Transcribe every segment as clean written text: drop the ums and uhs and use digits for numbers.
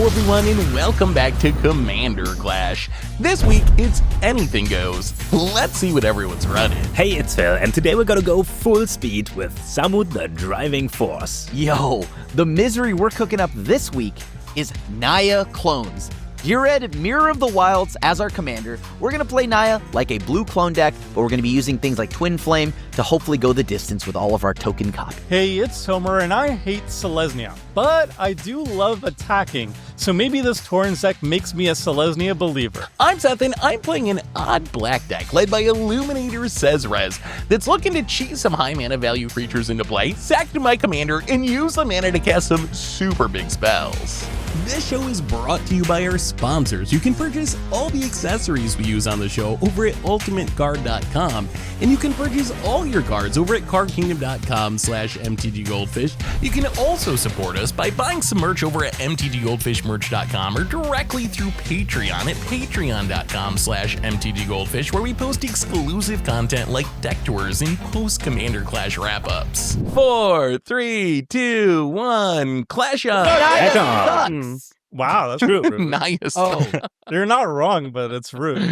everyone, and welcome back to Commander Clash. This week, it's anything goes. Let's see what everyone's running. Hey, it's Phil, and today we're gonna go full speed with Samut the Driving Force. Yo, the misery we're cooking up this week is Naya clones. Geared Mirror of the Wilds as our commander. We're going to play Naya like a blue clone deck, but we're going to be using things like Twin Flame to hopefully go the distance with all of our token copy. Hey, it's Homer, and I hate Selesnya, but I do love attacking, so maybe this Torrens deck makes me a Selesnya believer. I'm Seth, and I'm playing an odd black deck led by Illuminator Cesarez that's looking to cheat some high mana value creatures into play, sack to my commander, and use the mana to cast some super big spells. This show is brought to you by our sponsors. You can purchase all the accessories we use on the show over at ultimateguard.com, and you can purchase all your cards over at cardkingdom.com/mtggoldfish. You can also support us by buying some merch over at mtggoldfishmerch.com or directly through Patreon at patreon.com/mtggoldfish, where we post exclusive content like deck tours and post-Commander Clash wrap-ups. 4, 3, 2, 1, Clash on! Wow, that's rude. Nice. Oh, You're not wrong, but it's rude.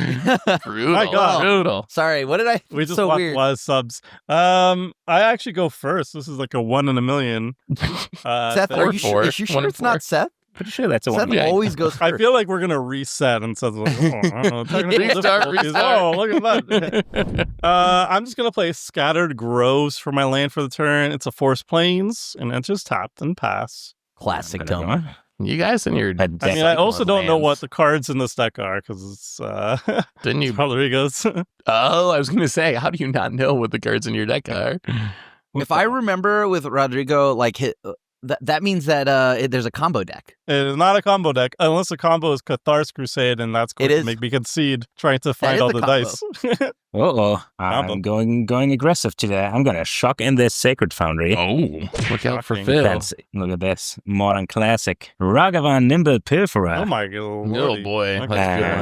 Brutal. My God. Brutal. sorry, what did I? We just so watched weird. a lot of subs. I actually go first. This is like a 1 in a million. Seth, thing. are you four. sure? Is you 1 sure in it's not 4. Seth? Pretty sure that's a Seth one. Yeah. always goes first. I feel like we're gonna reset and says, technical Restart. difficulties. Oh, look at that. I'm just gonna play Scattered Groves for my land for the turn. It's a Force Plains, and it's just tapped and pass. Classic I'm gonna Toma. You guys and your I mean, I also don't know what the cards in this deck are because it's didn't you? Rodrigo's. Oh, I was gonna say, how do you not know what the cards in your deck are? If I remember with Rodrigo, like that means that there's a combo deck. It is not a combo deck unless the combo is Cathar's Crusade, and that's going It to is. make me concede trying to That find is all the the combo. dice. I'm going aggressive today. I'm gonna shock in this Sacred Foundry. Oh, look out for Shocking. Phil. Fancy. Look at this. Modern classic. Ragavan Nimble Pilferer. Oh my god. Oh boy, Okay. that's a good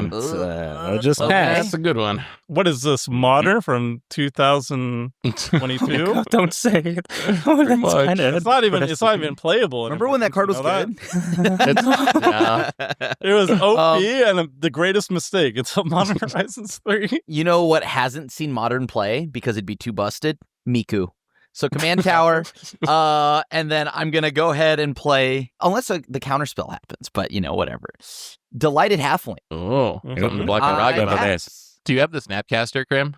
And one. just Okay, pass. that's a good one. What is this, modern from 2022? God, don't say it. Oh, that's much. kinda- It's not even playable. Remember when that card was You know good? Yeah. It was OP and the greatest mistake. It's a Modern Horizons 3. You know what hasn't seen modern play because it'd be too busted? Miku. So command tower, and then I'm gonna go ahead and play unless the counter spell happens, but whatever. Delighted Halfling. Oh, something to block a I Ragavan. this. Do you have the Snapcaster, Cram?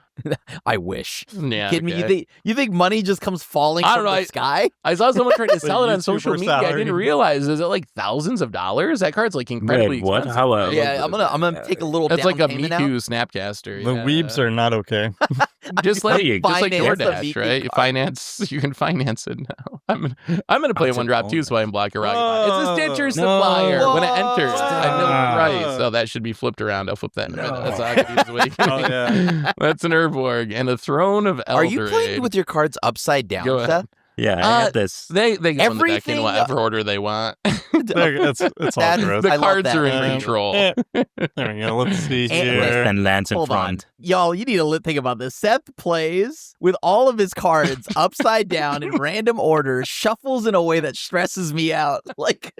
I wish. Yeah. Kidding me? okay. You think money just comes falling I from don't the know, sky? I saw someone trying to sell it on YouTuber social media. I salary. didn't realize. Is it like thousands of dollars? That card's like incredibly Wait, what? expensive. How? right? Yeah, I'm gonna take a little. It's like a down payment out. Miku Snapcaster. The yeah. weebs are not okay. just like you finance the DoorDash, Miku right? You card. you can finance it now. I'm gonna play That's one an drop old too, so I can block a Ragavan. Oh. It's a Stitcher No. supplier. When it enters, I know the Ah. price. Oh, that should be flipped around. I'll flip that in a minute. No. That's how I can use Awakening. Oh, yeah. That's an Urborg and a Throne of Eldraine. Are you playing with your cards upside down, Go ahead. Seth? Yeah, I got this. They can run the deck in Everything- whatever order they want. It's all That's- gross. The I love cards that. are in Yeah. control. There we go. Let's see And- here. Less than lands in Hold front. on. Y'all, you need to think about this. Seth plays with all of his cards upside down in random order, shuffles in a way that stresses me out. Like,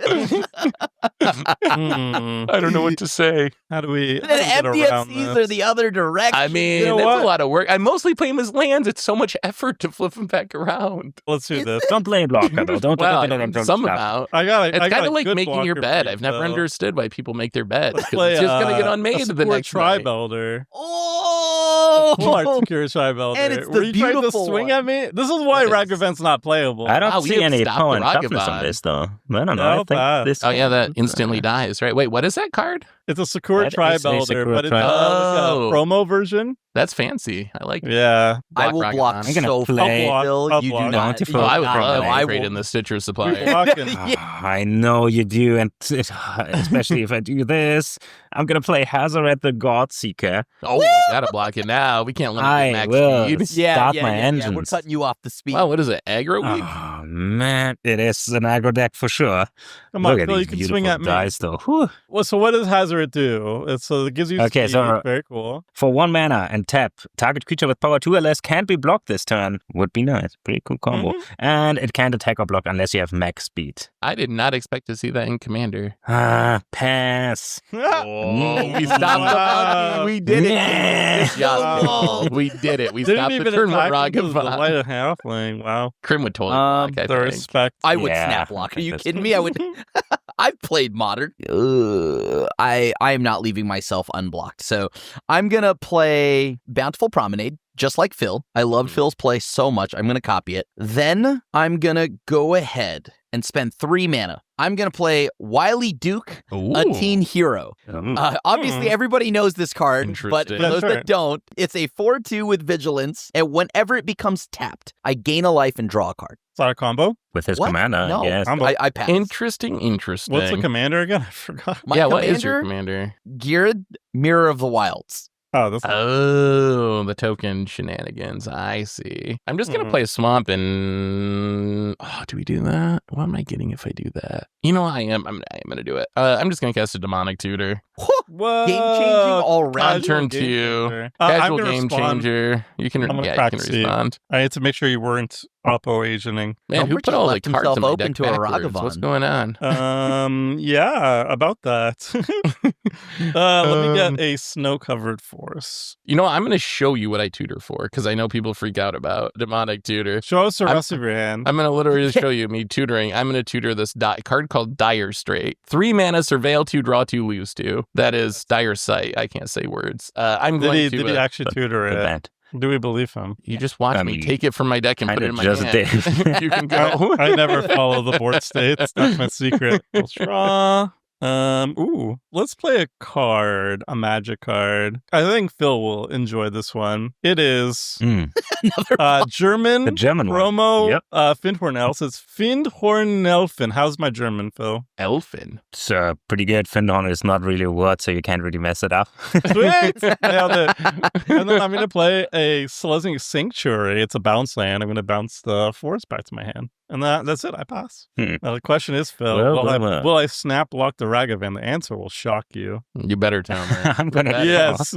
I don't know what to say. How do we and then get around MDFCs this? are the other direction. I mean, You know that's what? a lot of work. I mostly play him as lands. It's so much effort to flip him back around. Let's do this. Don't play blocker though. Don't. Well, don't some stop. amount. I got It's kind of like making your bed. I've never understood understood why people make their bed. Let's 'cause play, it's just going to get unmade the next Tribe night. Elder. Oh! Secure Tribe Elder. And it's the Were you trying to beautiful swing one. at me? This is why That is- Ragavan's not playable. I don't Wow, we see have any stopped power the and toughness Ragavan. on this though. I don't know. No, I think bad. this. Oh, yeah, that instantly dies, right? Wait, what is that card? It's a Secure That Tribe is a Elder, Secure but it's Tribe. like Oh. a promo version. That's fancy. I like it. Yeah. I will block Ragavan. I'm gonna so play- far, Phil. I'll You do block. not. Bountiful you Oh, do I would not love know. to I trade will. in the Stitcher You're supplier. blocking. I know you do, and especially if I do this, I'm gonna play Hazoret the Godseeker. Oh, we gotta block it now. We can't limit the I max will speed. start my We're engines. cutting you off the speed. Wow, what is it? Aggro week? Oh man, it is an aggro deck for sure. Come Look on, at Phil, these you can beautiful swing at me. dice, though. Whew. Well, so what is Hazard does it do? So it gives you Okay, speed. so- Very cool. For 1 mana and tap, target creature with power 2 or less can't be blocked this turn. Would be nice. Pretty cool combo. And it can't attack or block unless you have max speed. I did not expect to see that in Commander. Pass. Oh, we stopped the monkey. We did it. Yeah. Good job, Krim. We did it. We Didn't stopped the even turn with attack because of the Ragavan. light of halfling. Wow. Krim would totally Um, block, I The think. respect. I would Yeah. snap block. Are you That's- kidding me? I would. I've played Modern. I am not leaving myself unblocked. So I'm gonna play Bountiful Promenade, just like Phil. I loved Phil's play so much. I'm gonna copy it. Then I'm gonna go ahead and spend 3 mana. I'm gonna play Wily Duke, a Ooh. teen hero. Obviously, everybody knows this card, but for Interesting. those Sure. that don't, it's a 4/2 with Vigilance, and whenever it becomes tapped, I gain a life and draw a card. Is that a combo? With his What? commander, No, yes. Combo. I pass. Interesting. What's the commander again? I forgot. My Yeah, commander, what is your commander? Geared Mirror of the Wilds. Oh, that's Oh, the token shenanigans. I see. I'm just gonna play a swamp and do we do that? What am I getting if I do that? You know, I am gonna do it. I'm just gonna cast a demonic tutor. Whoa. Game changing already. On Casual turn game 2. changer. I'm Casual gonna game respond. changer. You can I'm gonna you crack can seed. respond. I need to make sure you weren't oppo-agening. Man, who Umbridge put all the left cards himself in my open deck to a backwards? What's Ragavan. going on? Yeah, about that. Let me get a snow-covered forest. You know, I'm gonna show you what I tutor for because I know people freak out about demonic tutor. Show us the rest of your hand. I'm going to literally show you me tutoring. I'm going to tutor this card called Dire Strait. 3 mana, surveil 2, draw 2, lose 2. That is Dire Sight. I can't say words. I'm Did going he, to... did he actually tutor The it? band. Do we believe him? You just watch I me mean, take it from my deck and put it in my just hand. did. You can go. I never follow the board states. That's my secret. Let's draw. Let's play a card, a magic card. I think Phil will enjoy this one. It is German The German one. promo. Yep. Findhornelf. It's Findhornelfen. How's my German, Phil? Elfin. It's pretty good. Findhorn is not really a word, so you can't really mess it up. Sweet! Nailed it. And then I'm going to play a Selesnya Sanctuary. It's a bounce land. I'm going to bounce the forest back to my hand. And that's it. I pass. Now the question is, Phil, Well. will I snap lock the Ragavan? The answer will shock you. You better tell me. I'm gonna. Yes.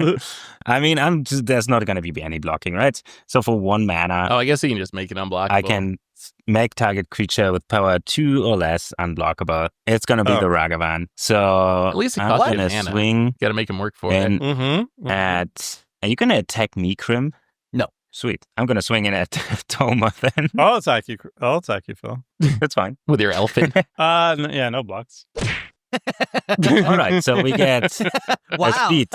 I mean, there's not gonna be any blocking, right? So for 1 mana, Oh, I guess you can just make it unblockable. I can make target creature with power 2 or less unblockable. It's gonna be the Ragavan. So At least it I'm costs you gonna mana. swing Got to make him work for and it. Mm-hmm. at. Are you gonna attack me, Krim? No. Sweet. I'm gonna swing in at Toma then. I'll attack you, Phil. That's fine. With your Elfin. No blocks. All right, so we get Wow. a speed.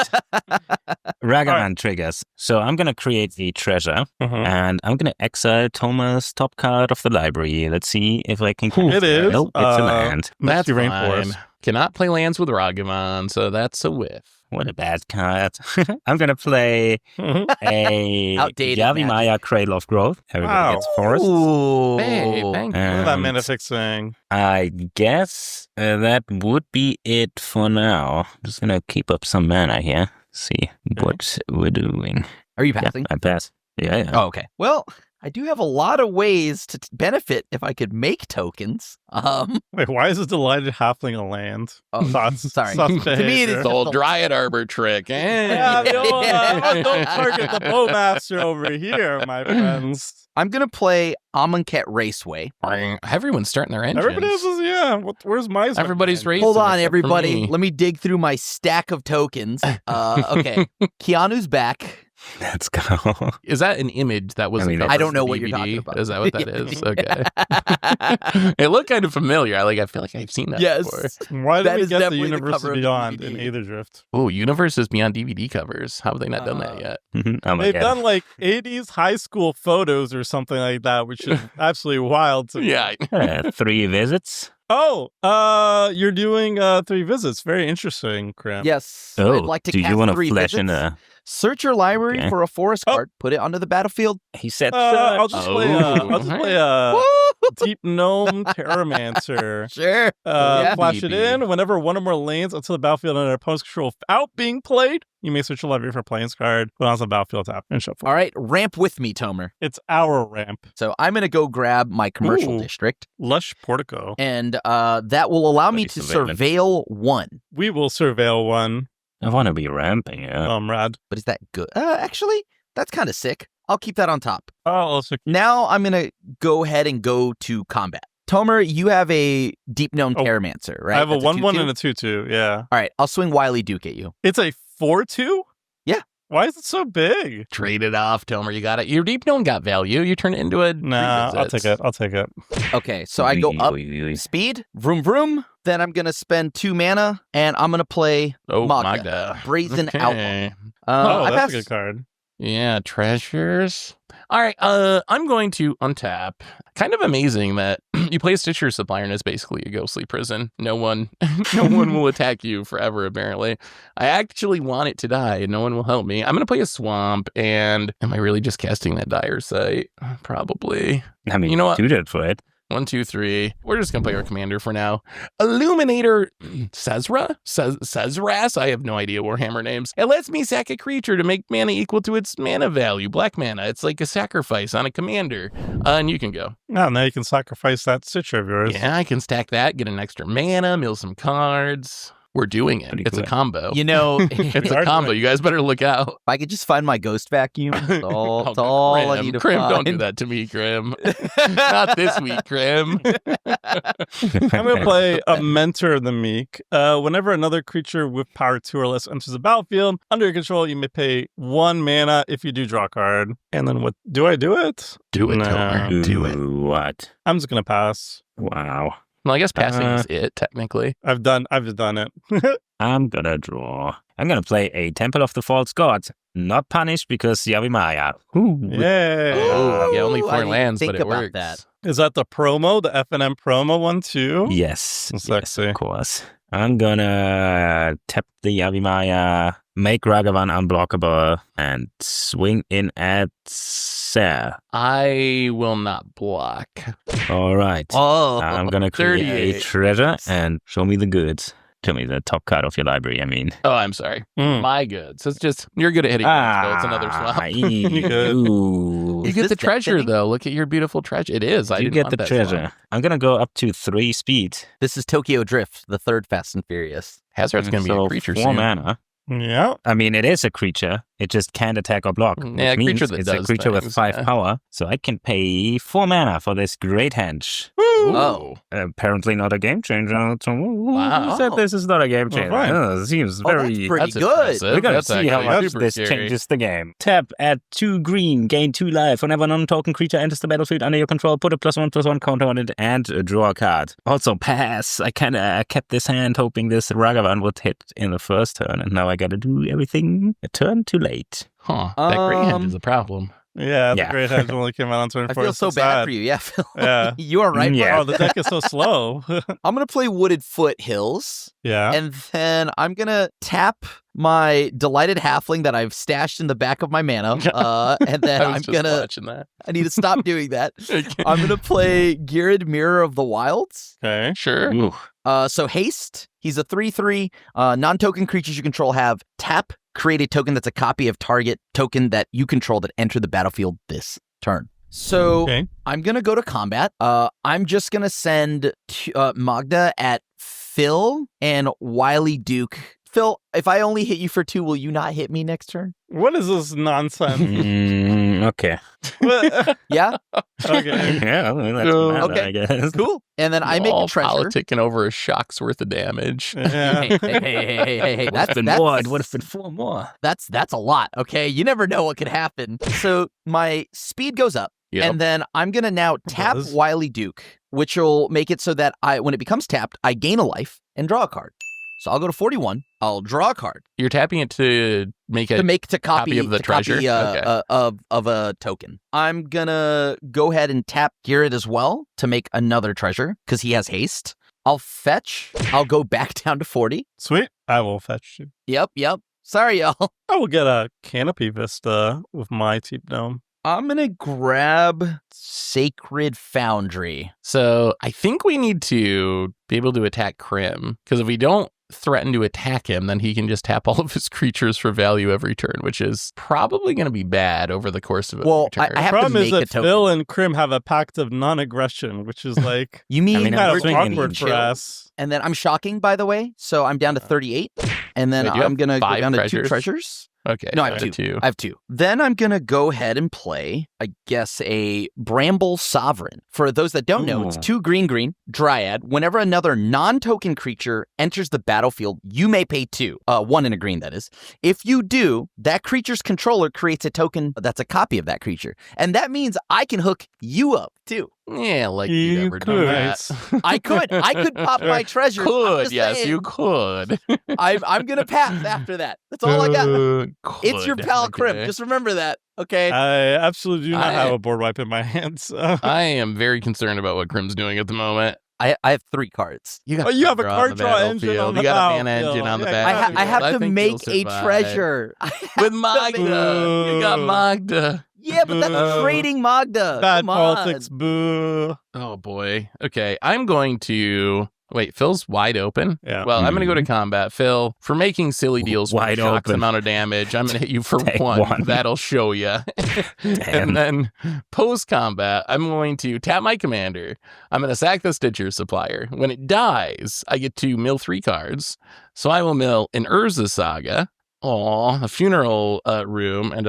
Ragavan triggers. So I'm going to create a treasure, and I'm going to exile Thomas' top card of the library. Let's see if I can... It is. Nope, it's a land. That's Misty fine. Rainforest. Cannot play lands with Ragavan, so that's a whiff. What a bad card. I'm going to play a Outdated Yavimaya Cradle of Growth. Everybody gets forest. Ooh. Hey, thank you. What is that And mana fixing? I guess that would be it for now. Just going to keep up some mana here. See what we're doing. Are you Yeah, passing? I pass. Yeah. Oh, okay. Well, I do have a lot of ways to benefit if I could make tokens. Wait, why is a delighted halfling a land? Oh, Thoughts, sorry. sus To me, it behavior. is The old Dryad Arbor trick. Yeah, don't target the bowmaster over here, my friends. I'm gonna play Amonkhet Raceway. Everyone's starting their engines. Everybody else is, where's my Everybody's racing. Hold on, except for everybody. me. Let me dig through my stack of tokens. Okay, Keanu's back. Let's go. Is that an image that was? I mean, a cover I don't for know the what you're DVD? talking about. Is that what that is? Okay. It looked kind of familiar. I feel like I've seen that before. Yes. Why did That we is get the definitely the Universe cover of the Beyond DVD. in Aetherdrift? Oh, Universes Beyond DVD covers. How have they not done that yet? Oh my They've God. done like 80s high school photos or something like that, which is absolutely wild to me. Yeah. 3 visits. Oh, you're doing 3 visits. Very interesting, Krim. Yes. Oh, I'd like to do cast you want to 3 flash in visits. a... Search your library Okay. for a forest Oh. card. Put it onto the battlefield. He said I'll just play. I'll just play. Deep Gnome Terramancer. Sure. Flash it in. Whenever Sure. flash it Maybe. in. Whenever one or more lanes onto the battlefield under opponent's control without being played, you may switch a library for a planes card, put on the battlefield, tap, and shuffle. All right, ramp with me, Tomer. It's our ramp. So I'm going to go grab my commercial Ooh. district, Lush Portico. and that will allow me Bloody to surveillance. surveil 1. We will surveil one. I want to be ramping, yeah. Rad. But is that good? Actually, that's kind of sick. I'll keep that on top. Oh, also, Now I'm going to go ahead and go to combat. Tomer, you have a Deep Gnome Oh, Terramancer, right? I have a That's 1/1 2/2? and a 2/2. Yeah. All right, I'll swing Wily Duke at you. It's a 4/2? Yeah. Why is it so big? Trade it off, Tomer. You got it. Your Deep Gnome got value. You turn it into a Nah, I'll take it. I'll take it. Okay, so I go up speed, vroom vroom. Then I'm going to spend 2 mana, and I'm going to play Oh, Magda. Magda. Brazen Okay. Outlaw. Oh, I that's pass. a good card. Yeah, treasures. All right, I'm going to untap. Kind of amazing that you play a Stitcher Supplier and it's basically a ghostly prison. No one will attack you forever, apparently. I actually want it to die and no one will help me. I'm going to play a swamp, and am I really just casting that dire sight? Probably. I mean, You know what? do that for it. 1, 2, 3. We're just gonna play our commander for now. Illuminator Cesras? I have no idea Warhammer names. It lets me sack a creature to make mana equal to its mana value. Black mana. It's like a sacrifice on a commander. And you can go. Oh, now you can sacrifice that Stitcher of yours. Yeah, I can stack that, get an extra mana, mill some cards. We're doing it. Pretty It's a cool. combo. You know, It's if a combo. You guys better look out. I could just find my ghost vacuum, that's all, that's no, all I Grim. need to Grim, find. don't do that to me, Grim. Not this week, Grim. I'm going to play a Mentor of the Meek. Whenever another creature with power 2 or less enters the battlefield, under your control, you may pay 1 mana if you do draw a card. And then what? Do I do it? Do it, No. Tomer. Do it. What? I'm just going to pass. Wow. Well, I guess passing is it, technically. I've done it. I'm gonna draw. I'm gonna play a Temple of the False God. Not punished because Yavimaya. Ooh. Yay. Oh, yeah, only Ooh, 4 I didn't lands, think but it about works. that. Is that the promo, the FNM promo one too? Yes. That's Yes, sexy. of course. I'm gonna tap the Yavimaya, make Ragavan unblockable, and swing in at Ser. I will not block. All right. Oh, I'm gonna create 38. a treasure and show me the goods. Show me the top card of your library, I mean. Oh, I'm sorry. Mm. My goods. It's just, you're good at hitting so it's another swap. Ooh. You Is get this the treasure, benefiting? though. Look at your beautiful treasure. It is. I You didn't get want the that treasure. swap. I'm gonna go up to 3 speed. this is Tokyo Drift, the third Fast and Furious. Hazard's going to be So a creature 4 soon. mana. Yeah. I mean, it is a creature. It just can't attack or block. Yeah, which a means creature that it's a does creature with things, 5 yeah. power. So I can pay 4 mana for this great hench. Oh. Apparently not a game changer. So Wow. who said this is not a game changer? fine. It seems Oh, that's very... pretty That's good. impressive. We're gonna That's see how actually much super this scary. changes the game. Tap, add 2 green, gain 2 life. Whenever a non-token creature enters the battlefield under your control, put a +1/+1 counter on it and draw a card. Also pass. I kept this hand hoping this Ragavan would hit in the first turn, and now I gotta do everything a turn too late. Huh. That gray hand Um, is a problem. Yeah, the Yeah. Great Hedge only came out on turn I 4. feel so bad for you. Yeah, Phil. Yeah. You are right. Yeah. bud. Oh, the deck is so slow. I'm going to play Wooded Foothills, Yeah. and then I'm going to tap my Delighted Halfling that I've stashed in the back of my mana, and then I was I'm just going to... watching that. I need to stop doing that. Okay. I'm going to play Girid Mirror of the Wilds. Okay. Sure. Ooh. So Haste, he's a 3/3. Non-token creatures you control have tap, create a token that's a copy of target token that you control that enter the battlefield this turn. So Okay. I'm going to go to combat. I'm just going to send Magda at Phil and Wily Duke. Phil, if I only hit you for 2, will you not hit me next turn? What is this nonsense? Okay. What? Yeah? Okay. Yeah, well, that's No. mana, Okay. I guess. Cool. And then I make All a treasure. politicking over a shock's worth of damage. Yeah. Hey. Would have been more. It would have been 4 more. That's a lot, okay? You never know what could happen. So my speed goes up, Yep. and then I'm going to now tap does. Wily Duke, which will make it so that when it becomes tapped, I gain a life and draw a card. So I'll go to 41. I'll draw a card You're tapping it to make a to copy copy of the to copy, treasure? Okay. of a token. I'm gonna go ahead and tap Girid as well to make another treasure because he has haste. I'll fetch. I'll go back down to 40. Sweet. I will fetch you. Yep. Sorry, y'all. I will get a Canopy Vista with my Deep Gnome. I'm going to grab Sacred Foundry. So I think we need to be able to attack Krim, because if we don't threaten to attack him, then he can just tap all of his creatures for value every turn, which is probably going to be bad over the course of a turn. I have The problem to is make a that token. Phil and Krim have a pact of non-aggression, which is like You mean, I'm kind of swinging awkward for chill. us. And then I'm shocking, by the way. So I'm down to 38. And then Wait, do you I'm have going to go 5 down to 2 treasures? treasures. Okay. No, I have down 2. to I have 2. Then I'm going to go ahead and play, I guess, a Bramble Sovereign. For those that don't know, it's Ooh. 2 green, Dryad. Whenever another non-token creature enters the battlefield, you may pay 2. 1 in a green, that is. If you do, that creature's controller creates a token that's a copy of that creature. And that means I can hook you up, too. Yeah, like You you've never done could. that. I could pop my treasure. I'm Could, just yes, saying. you could. I'm going to pass after that. That's all I got. It's your Could, pal okay. Krim. Just remember that, okay? I absolutely do not I- have a board wipe in my hands. So. I am very concerned about what Krim's doing at the moment. I have 3 cards. You Oh, you have a draw on card the draw engine battlefield. on You the got a mana battlefield. engine on the Yeah, battlefield. I have to think make you'll a survive. treasure. I have With to Magda. make- You got Magda. Yeah, but that's Boo. trading Magda. Bad Come on. politics, boo. Oh, boy. Okay, I'm going to... Wait, Phil's wide open? Yeah. Well, I'm going to go to combat. Phil, for making silly deals with Wide Shock's open. amount of damage, I'm going to hit you for Take 1. one. That'll show you. And then post-combat, I'm going to tap my commander. I'm going to sack the Stitcher Supplier. When it dies, I get to mill 3 cards. So I will mill an Urza Saga. A funeral room, and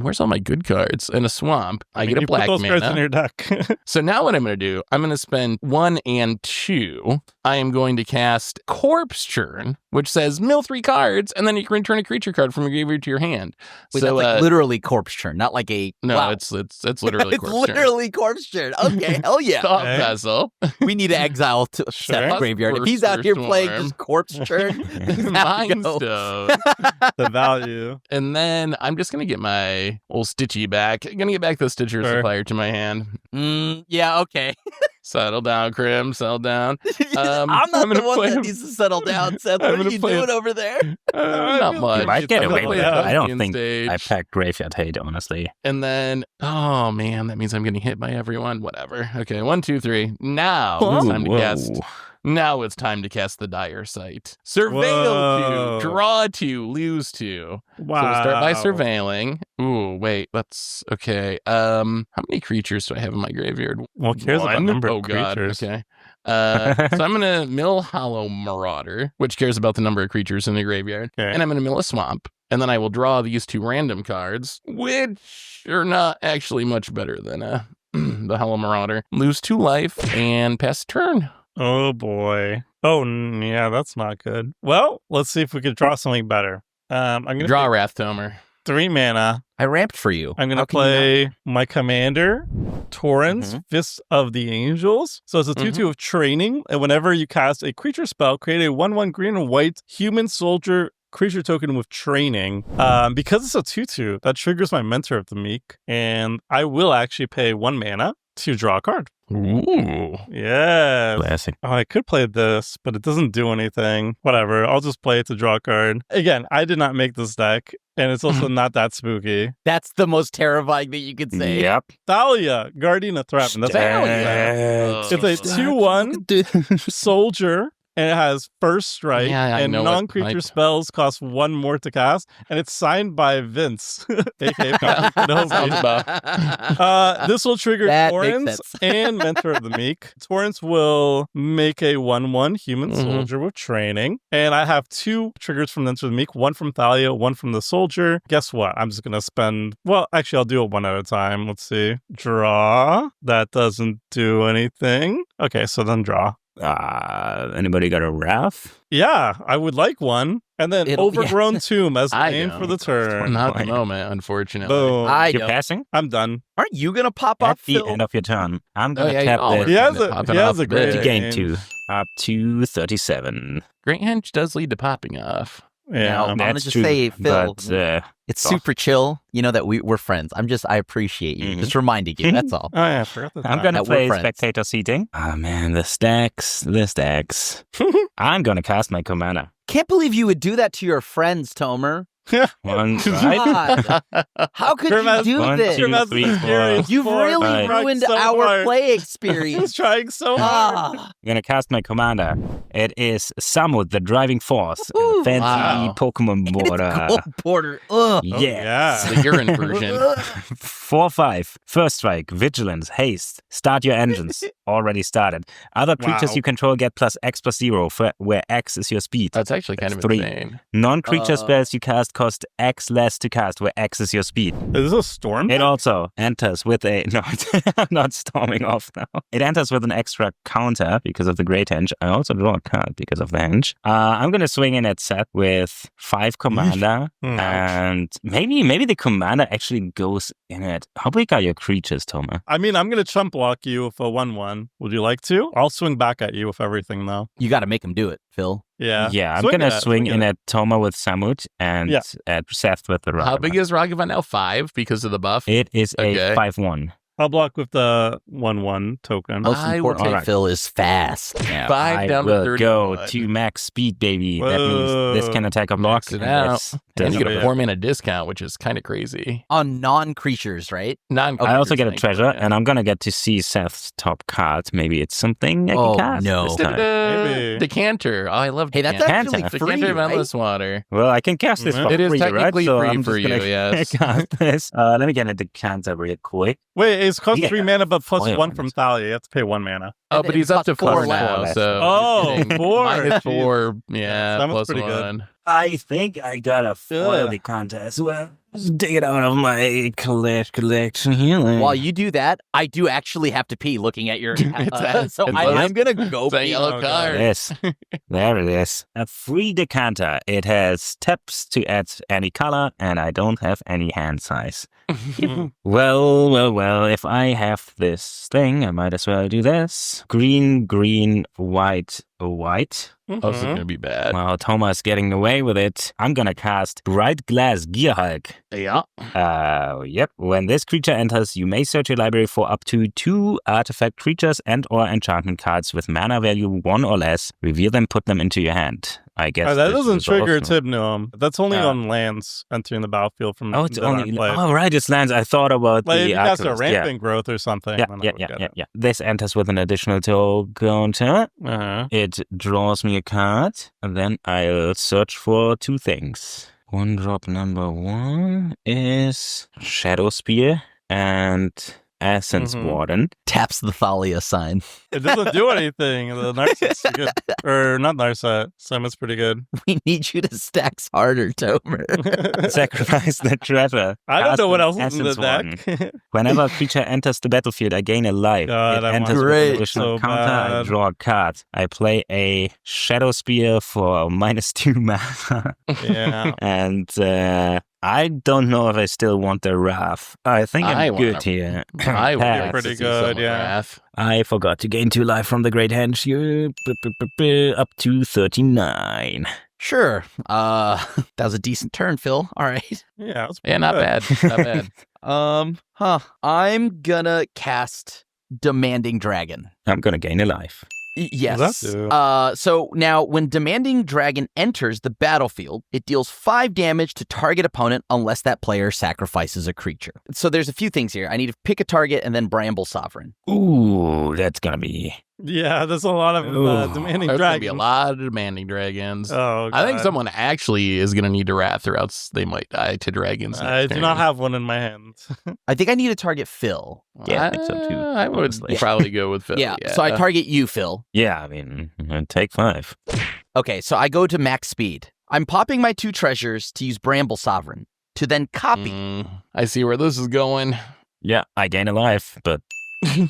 where's all my good cards? And a swamp. I get a you black put those cards in mana. your deck. So now what I'm going to do, I'm going to spend 1 and 2. I am going to cast Corpse Churn, which says mill 3 cards, and then you can return a creature card from your graveyard to your hand. Wait, so that's like literally corpse churn, not like a. no, wow. it's literally It's Corpse Churn. literally corpse churn. Okay, hell yeah. Thought Okay. vessel. We need to exile to Sure. Seth's graveyard. If he's out here playing Storm. just corpse churn, things have to Mind go. Stone. The value. And then I'm just going to get my old Stitchy back. I'm going to get back the Stitcher Sure. Supplier to my hand. Yeah, okay. Settle down, Krim. Settle down. I'm not I'm the gonna one play that a- needs to settle down, Seth. I'm What are gonna you play a- doing over there? Not much. You might get I'm away gonna with play it. a I don't Thursday think stage. I packed Graveyard Hate, honestly. And then, oh man, that means I'm getting hit by everyone. Whatever. Okay, 1, 2, 3. Now it's time to cast. Now it's time to cast the Dire Sight. Surveil Whoa. 2, draw 2, lose 2. Wow. So we'll start by surveilling. Ooh, wait, let's okay. How many creatures do I have in my graveyard? Well, cares about One? number Oh of god. creatures. Okay. So I'm gonna mill Hollow Marauder, which cares about the number of creatures in the graveyard, Okay. and I'm gonna mill a Swamp, and then I will draw these 2 random cards, which are not actually much better than the Hollow Marauder. Lose 2 life and pass turn. Oh boy. Oh yeah, that's not good. Well, let's see if we could draw something better. I'm gonna Draw take Wrath Tomer. 3 mana. I ramped for you. I'm gonna How can you not? play my commander, Torrens, Fist of the Angels. So it's a 2/2 of training, and whenever you cast a creature spell, create a 1/1 green and white human soldier creature token with training. Because it's a 2/2, that triggers my Mentor of the Meek, and I will actually pay 1 mana to draw a card. Ooh. Yeah. Classic. Oh, I could play this, but it doesn't do anything. Whatever. I'll just play it to draw a card. Again, I did not make this deck, and it's also not that spooky. That's the most terrifying thing you could say. Yep. Thalia, Guardian of Threat. And that's Thalia. It's a 2/1 soldier, and it has first strike, Yeah, I and know what non-creature type. spells cost 1 more to cast, and it's signed by Vince, aka Patrick Sounds Kenobi. about. This will trigger That makes Torrens sense. and Mentor of the Meek. Torrens will make a 1/1 human Mhm. soldier with training. And I have 2 triggers from Mentor of the Meek, 1 from Thalia, 1 from the soldier. Guess what? I'm just going to spend, well, actually, I'll do it 1 at a time. Let's see. Draw. That doesn't do anything. Okay, so then draw. Anybody got a Wrath? Yeah, I would like one. And then It'll- Overgrown Tomb as the I name don't. for the turn. Not the moment, unfortunately. Boom. You're don't. passing? I'm done. Aren't you gonna pop At off, the Phil? end of your turn. I'm Oh, going to yeah, tap y'all are this. He has popping he off has a great To big. gain name. 2. Up to 37. Great Henge does lead to popping off. Yeah. Now, I'm gonna That's just true. say, Phil, But, it's off. super chill. You know that we're friends. I appreciate you. Mhm. Just reminding you. That's all. Oh, yeah, I forgot that. I'm going to That we're play friends. Spectator Seating. Oh, man, the stacks. I'm going to cast my commander. Can't believe you would do that to your friends, Tomer. One, right? God, how could Grimaz- you do One, this? two, Grimaz three, is four. serious. You've Four. really Right. ruined So our hard. play He's experience. trying so hard. Ah, I'm gonna cast my commander. It is Samut, the driving force. in Ooh, the fancy wow. Pokemon border. Gold Porter. Ugh. Yes. The urine version. 4/5. First strike, vigilance, haste. Start your engines. Already started. Other creatures Wow. you control get +X+0, where X is your speed. That's actually kind of 3. insane. Non-creature spells you cast cost X less to cast, where X is your speed. Is this a storm? It also enters with a... No, I'm not storming off now. It enters with an extra counter because of the Great Henge. I also draw a card because of the Henge. I'm going to swing in at Seth with 5 commander. And maybe the commander actually goes in it. How big are your creatures, Toma? I mean, I'm going to chump block you with a 1/1. Would you like to? I'll swing back at you with everything, though. You got to make him do it, Phil. Yeah. I'm Swing going to at it, swing in at it. at Toma with Samut and Yeah. at Seth with the Ragavan. How big is Ragavan now? 5 because of the buff? It is Okay. a 5/1. I'll block with the 1/1 token. Most I will importantly, take- Phil is fast. Yeah, 5 I down to will 31. go to max speed, baby. That means this can attack a block. Max it out. That's- And you get a Yeah. 4-mana discount, which is kind of crazy. On non-creatures, right? I also get a treasure, and I'm gonna get to see Seth's top card. Maybe it's something I Oh, can cast no. this time. Maybe. Decanter. Oh, I love Hey, that's Decanter. actually Decanter. free, Decanter of right? Endless Water. Well, I can cast this for It is free, right? technically So free I'm for just gonna you, yes. cast this. Let me get a decanter real quick. Wait, it's cost Yeah. 3 mana, but plus Foil 1 on from this. Thalia. You have to pay 1 mana. Oh, And but it he's up to costs 4 4 now, less. so Oh, he's getting 4. minus Jeez. 4, yeah, That was plus pretty 1. good. I think I got a foil decanter as well. Just dig it out of my collection here. While you do that, I do actually have to pee looking at your... so it's I'm going to go It's a pee. yellow Oh, God. card. Yes, there it is. A free decanter. It has taps to add any color, and I don't have any hand size. Well. If I have this thing, I might as well do this. Green, white. Also Mhm. going to be bad. Well, Thomas getting away with it. I'm gonna cast Bright Glass Gearhulk. Yeah. Yep. When this creature enters, you may search your library for up to 2 artifact creatures and/or enchantment cards with mana value 1 or less. Reveal them, put them into your hand. I guess that this doesn't is trigger also- Tibnum. That's only Uh, on lands entering the battlefield from Oh, it's that aren't only. played. Oh, right. It's lands. I thought about Like if the you cast a Arcanist, yeah. rampant growth or something. then I would get it. Yeah. This enters with an additional counter. Uh-huh. It draws me a card, and then I'll search for 2 things. 1-drop number 1 is Shadow Spear and Essence Mhm. Warden. Taps the Thalia sign. It doesn't do anything. The Narcissus is good. Or not Narcissus. Simon's pretty good. We need you to stack harder, Tomer. Sacrifice the treasure. I don't Cast know what an else is in the Essence Warden. deck. Whenever a creature enters the battlefield, I gain a life. God, it I want enters with Great. an additional So counter. I bad. draw a card. I play a Shadow Spear for -2 mana. Yeah. And I don't know if I still want the Wrath. I think I'm I good wanna- here. I would Pass. like Pretty to see good, some yeah. Wrath. I forgot to gain 2 life from the Great Henge. Up to 39. Sure. That was a decent turn, Phil. All right. Yeah, it's Yeah, not bad. Not bad. I'm gonna cast Demanding Dragon. I'm gonna gain a life. Yes. What does that do? So now when Demanding Dragon enters the battlefield, it deals 5 damage to target opponent unless that player sacrifices a creature. So there's a few things here. I need to pick a target and then Bramble Sovereign. Ooh, that's gonna be. Yeah, there's a lot of Ooh. demanding There's going to be dragons. a lot of demanding dragons. Oh, I think God. someone actually is going to need to Wrath or else they might die to dragons. I next do turn. not have one in my hand. I think I need to target Phil. Yeah, I think so too, I would honestly. probably go with Phil. Yeah. So I target you, Phil. Yeah, I mean, take 5. Okay, so I go to max speed. I'm popping my 2 treasures to use Bramble Sovereign to then copy. I see where this is going. Yeah, I gain a life, but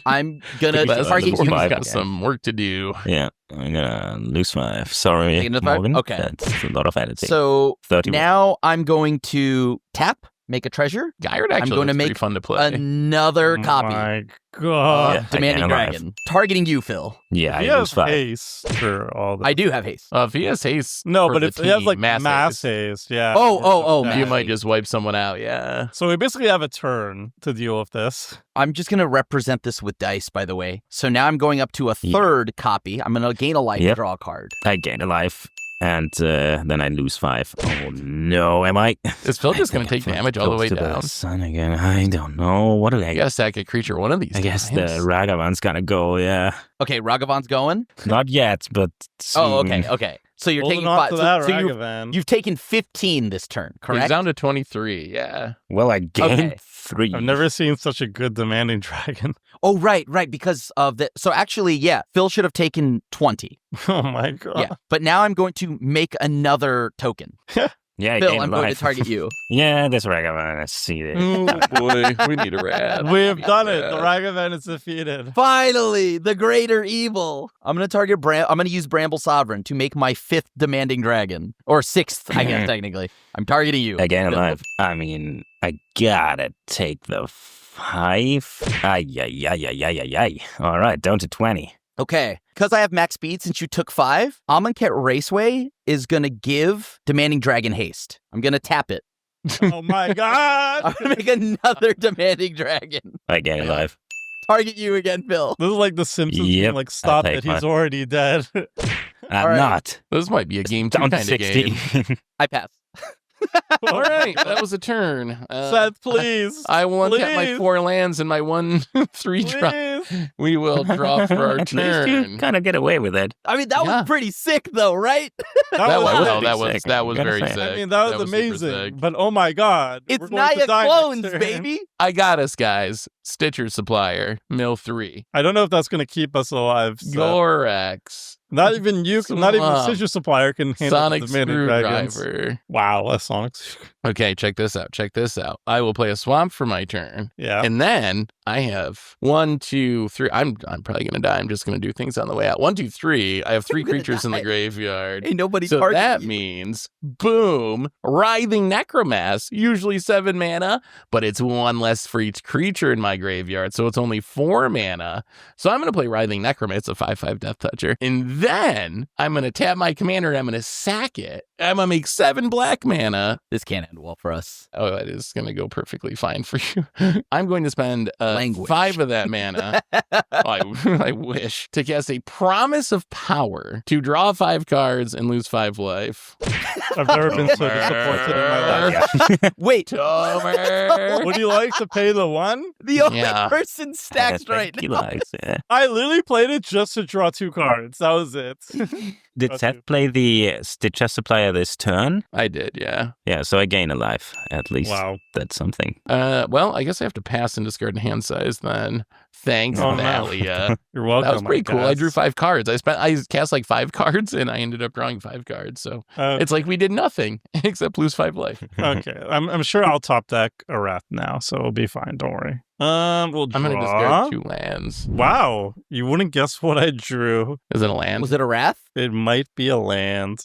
I'm gonna That's target the you. five. got some work to do. yeah, I'm gonna lose 5. Sorry, Taking another 5? Morgan. Okay. That's a lot of editing. So 31. now I'm going to tap, make a treasure, Gyred actually going to looks pretty make fun to play. another copy. My God. Yeah, I Demanding gain a life. Dragon. Targeting you, Phil. Yeah, He I has lose 5. haste for all the. I do have haste. If he has haste, No, for but the if he has team, like mass mass haste, haste, yeah. Oh, Yeah. you mass might haste. just wipe someone out. Yeah. So we basically have a turn to deal with this. I'm just going to represent this with dice, by the way. So now I'm going up to a Yeah. 3rd copy. I'm going to gain a life Yep. and draw a card. I gain a life. And then I lose 5. Oh no, am I? Is Phil just I going to think take I'm damage all the way close to down? sun again. I don't know. What do I You got to sack a creature one of these I guess the times. Ragavan's gotta go, yeah. Okay, Ragavan's going. Not yet, but soon. Oh, okay. So you're Holding taking on 5. to that So Ragavan. you've taken 15 this turn, He's correct? down to 23, yeah. Well, I gained Okay. 3. I've never seen such a good demanding dragon. Oh, right, because of the. So actually, yeah, Phil should have taken 20. Oh my god. Yeah, but now I'm going to make another token. Yeah, I Phil, gained I'm going to life. target you. Yeah, this Ragavan. I see it. Oh boy, we need a rat. We've done it. The Ragavan is defeated. Finally, the greater evil. I'm going to target I'm going to use Bramble Sovereign to make my 5th demanding dragon. Or 6th, I guess, technically. I'm targeting you. Again Phil. alive. I mean, I gotta take the 5. Ay. All right, down to 20. Okay. Because I have max speed, since you took 5, Amonkhet Raceway is going to give Demanding Dragon haste. I'm going to tap it. Oh my god. I'm going to make another Demanding Dragon. Again alive. Target you again, Phil. This is like the Simpsons Yep, being like, stop I'll it, take he's mine. already dead. I'm right. not. This might be a game 2 Down kind to of game. 60. I pass. All right, that was a turn. Seth, please. I will untap my Please. 4 lands and my 1/3 drop. Please. We will draw for our At least you turn. kind of get away with it. I mean, that Yeah. was pretty sick, though, right? That was was no, pretty sick, that was I'm very gonna sick. say. I mean, that was super amazing. sick. But oh my god. It's we're going to Naya die Clones, next turn. baby. I got us, guys. Stitcher Supplier, Mill 3. I don't know if that's going to keep us alive. Seth. Gorax. Not even you, not even Slump. Scissor Supplier can handle Sonic the demanding dragons. Screwdriver. Wow, a Sonic. Okay, check this out. I will play a swamp for my turn. Yeah. And then I have 1, 2, 3. I'm probably gonna die. I'm just gonna do things on the way out. 1, 2, 3. I have 3 You're gonna creatures in the die. graveyard. Ain't nobody So targeting that you. means, boom, Writhing Necromass, usually 7 mana, but it's 1 less for each creature in my graveyard, so it's only 4 mana. So I'm going to play Writhing Necromass, it's a 5/5 Death Toucher, and then I'm going to tap my commander and I'm going to sack it. I'm going to make 7 black mana. This can't end well for us. Oh, it is going to go perfectly fine for you. I'm going to spend Language. 5 of that mana. I wish to cast a Promise of Power to draw 5 cards and lose 5 life. I've never been so disappointed in my life. Wait, Tomer. Would you like to pay the 1? the only Yeah. person stacked right He now. likes it. I literally played it just to draw 2 cards. That was it. Did Okay. Seth play the Stitcher Supplier this turn? I did, yeah. Yeah, so I gain a life, at least. Wow. That's something. Well, I guess I have to pass and discard hand size then. Thanks, Oh, no. Thalia. You're welcome. That was pretty I cool. I guess. drew 5 cards. I cast like 5 cards and I ended up drawing 5 cards. So Uh, it's like we did nothing except lose 5 life. okay. I'm sure I'll top deck a Wrath now, so it'll be fine. Don't worry. We'll draw. I'm going to discard 2 lands. Wow. You wouldn't guess what I drew. Is it a land? Was it a wrath? It might be a land.